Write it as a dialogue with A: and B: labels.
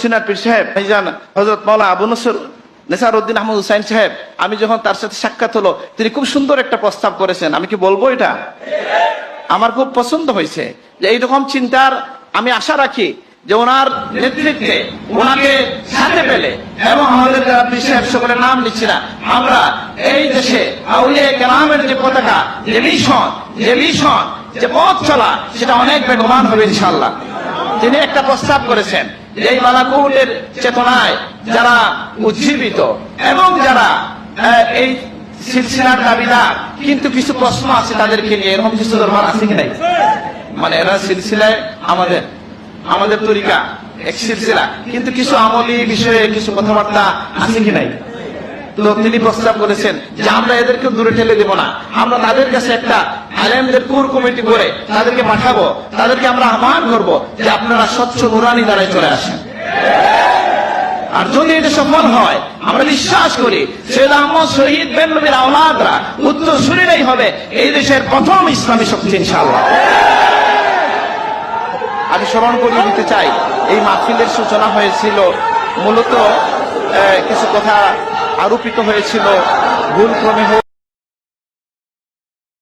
A: সিনার পীর সাহেব ভাইজান হযরত মাওলানা আবু নসর নেসারউদ্দিন আহমদ হুসাইন সাহেব, আমি যখন তার সাথে সাক্ষাৎ হলো, তিনি খুব সুন্দর একটা প্রস্তাব করেছেন। আমি কি বলবো, এটা আমার খুব পছন্দ হয়েছে যে এইরকম চিন্তার আমি আশা রাখি যে ওনার নেতৃত্বে ওনাকে সাথে পেলে, এবং আমাদের যারা পীর সাহেব সকলের নাম নিচ্ছি না, আমরা এই দেশে আউলিয়া কেরামের যে পতাকা, যে মিশন, যে পথ চলা, সেটা অনেক বেগবান হবে ইনশাআল্লাহ। তিনি একটা প্রস্তাব করেছেন, এই মালাকুটের চেতনায় যারা উজ্জীবিত এবং যারা এই সিলসিলার দাবিদার, কিন্তু কিছু প্রশ্ন আছে তাদেরকে নিয়ে, এরকম কিছু দরবার আছে কি নাই? মানে এরা সিলসিলায় আমাদের তরিকা এক সিলসিলা, কিন্তু কিছু আমলি বিষয়ে কিছু কথাবার্তা আছে কি নাই? তো তিনি প্রস্তাব করেছেন যে আমরা এদেরকে দূরে ঠেলে দেব না, আমরা তাদের কাছে একটা আলেমদের কোর কমিটি করে তাদেরকে পাঠাবো, তাদেরকে আমরা আহ্বান করব যে আপনারা স্বচ্ছ নুরানি দ্বারাই চলে আসেন। আর যদি এটা সফল হয়, আমরা বিশ্বাস করি সৈয়দ আহমদ শহীদ বেন নবীর আওলাদরা উত্তরসূরিরাই হবে এই দেশের প্রথম ইসলামী শক্তি ইনশাআল্লাহ। আমি স্মরণ করিয়ে দিতে চাই, এই মাহফিলের সূচনা হয়েছিল মূলত কিছু কথা আরোপিত হয়েছিল ভুল ক্রমে।